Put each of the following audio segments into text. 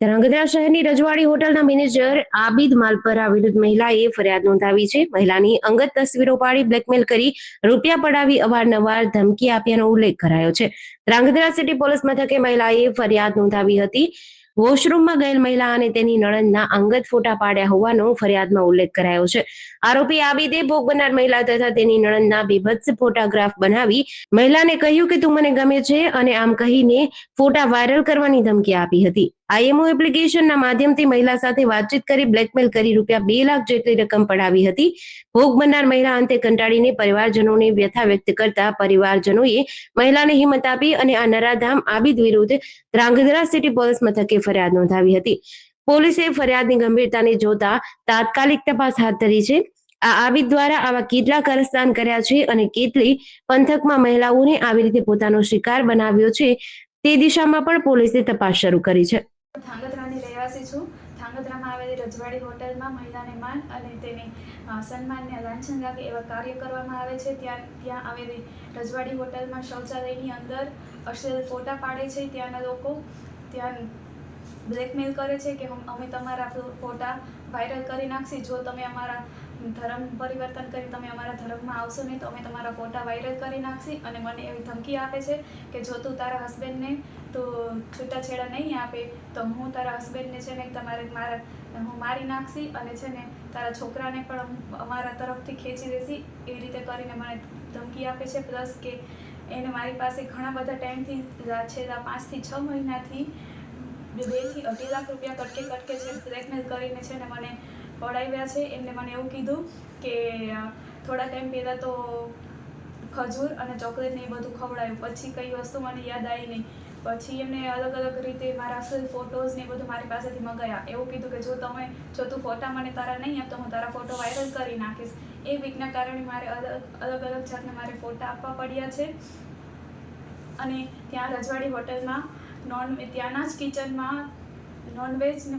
ધ્રાંગધ્રા શહેરની રજવાડી હોટલના મેનેજર આબિદ માલપરા વિરુદ્ધ મહિલાએ ફરિયાદ નોંધાવી છે. મહિલાની અંગત તસવીરો પાડી બ્લેકમેલ કરી રૂપિયા પડાવી અવારનવાર ધમકી આપ્યાનો ઉલ્લેખ કરાયો છે. ધ્રાંગધ્રા સિટી પોલીસ મથકે મહિલાએ ફરિયાદ નોંધાવી હતી. વોશરૂમમાં ગયેલ મહિલા અને તેની નણંદના અંગત ફોટા પાડ્યા હોવાનો ફરિયાદમાં ઉલ્લેખ કરાયો છે. આરોપી આબિદે ભોગ બનનાર મહિલા તથા તેની નણંદના બીભત્સ ફોટોગ્રાફ બનાવી મહિલાને કહ્યું કે તું મને ગમે છે અને આમ કહીને ફોટા વાયરલ કરવાની ધમકી આપી હતી. આઈએમઓ એપ્લિકેશનના માધ્યમથી મહિલા સાથે વાતચીત કરી બ્લેકમેલ કરી રૂપિયા 2 લાખ જેટલી રકમ પડાવી હતી. ભોગ બનનાર મહિલા અંતે કંટાળીને પરિવારજનોને વ્યથા વ્યક્ત કરતા પરિવારજનોએ મહિલાને હિંમત આપી અને આ નરાધામ આબિદ વિરુદ્ધ ધ્રાંગધ્રા સિટી પોલીસ મથકે ફરિયાદ નોંધાવી હતી. પોલીસે ફરિયાદની ગંભીરતાને જોતા તાત્કાલિક તપાસ હાથ ધરી છે. આ આબિદ દ્વારા આવા કેટલા કારસ્તાન કર્યા છે અને કેટલી પંથકમાં મહિલાઓને આવી રીતે પોતાનો શિકાર બનાવ્યો છે તે દિશામાં પણ પોલીસે તપાસ શરૂ કરી છે. ધ્રાંગધ્રાની રહેવાસી છું. ધ્રાંગધ્રામાં આવેલી રજવાડી હોટલમાં મહિલાને માન અને તેની સન્માનને લાંછન લાગે એવા કાર્ય કરવામાં આવે છે. ત્યાં આવેલી રજવાડી હોટલમાં શૌચાલયની અંદર અશ્લીલ ફોટા પાડે છે. ત્યાંના લોકો ત્યાં બ્લેકમેલ કરે છે કે અમે તમારા ફોટા વાયરલ કરી નાખશી. જો તમે અમારા ધર્મ પરિવર્તન કરી તમે અમારા ધર્મમાં આવશો નહીં તો અમે તમારા ફોટા વાયરલ કરી નાખશી. અને મને એવી ધમકી આપે છે કે જો તું તારા હસબન્ડને તો છૂટાછેડા નહીં આપે તો હું તારા હસબન્ડને છે ને હું મારી નાખશી અને છે ને તારા છોકરાને પણ અમારા તરફથી ખેંચી દેશી. એવી રીતે કરીને મને ધમકી આપે છે. પ્લસ કે એને મારી પાસે ઘણા બધા ટાઈમથી છેલ્લા 5 થી 6 મહિનાથી 2 થી 2.5 લાખ રૂપિયા કટકે છે બ્લેકમેલ કરીને છે ને મને પડાવ્યા છે. એમને મને એવું કીધું કે થોડા ટાઈમ પહેલાં તો ખજૂર અને ચોકલેટ ને એ બધું ખવડાવ્યું. પછી કઈ વસ્તુ મને યાદ આવી નહીં. પછી એમને અલગ અલગ રીતે મારા અસલ ફોટોઝ ને એ બધું મારી પાસેથી મંગાવ્યા. એવું કીધું કે જો તું ફોટા મને તારા નહીં આપ તો હું તારા ફોટો વાયરલ કરી નાખીશ. એ વીકના કારણે મારે અલગ અલગ જાતના મારે ફોટા આપવા પડ્યા છે. અને ત્યાં રજવાડી હોટલમાં ત્યાંના જ કિચનમાં નોનવેજ ને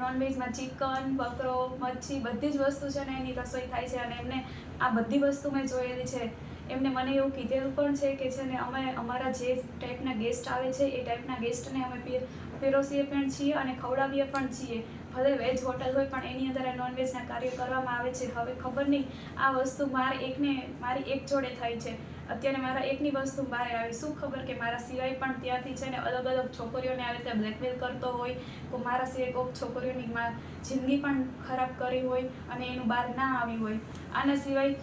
નોનવેજમાં ચિકન, બકરો, મચ્છી બધી જ વસ્તુ છે ને એની રસોઈ થાય છે. અને એમને આ બધી વસ્તુ મેં જોયેલી છે. એમને મને એવું કીધેલું પણ છે કે છે ને અમે અમારા જે ટાઈપના ગેસ્ટ આવે છે એ ટાઈપના ગેસ્ટને અમે પીરસીએ પણ છીએ અને ખવડાવીએ પણ છીએ. ભલે વેજ હોટલ હોય પણ એની અંદર નોનવેજના કાર્ય કરવામાં આવે છે. હવે ખબર નહીં આ વસ્તુ મારી એક જોડે થાય છે. અત્યારે મારા એકની વસ્તુ બહાર આવી. શું ખબર કે મારા સિવાય પણ ત્યાંથી છે ને અલગ અલગ છોકરીઓને આવી રીતે બ્લેકમેલ કરતો હોય. મારા સિવાય કોઈક છોકરીઓની જિંદગી પણ ખરાબ કરી હોય અને એનું બહાર ના આવી હોય. આના સિવાય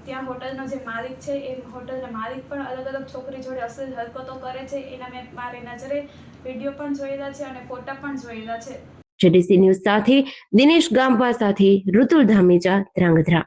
ત્યાં હોટલનો જે માલિક છે એ હોટલના માલિક પણ અલગ અલગ છોકરી જોડે અશ્લીલ હરકતો કરે છે. એના મેં મારી નજરે વિડીયો પણ જોયેલા છે અને ફોટા પણ જોયેલા છે. જેડીસી ન્યૂઝ સાથે દિનેશ ગામવા સાથે ઋતુલ ધામેચા, ધ્રાંગધ્રા.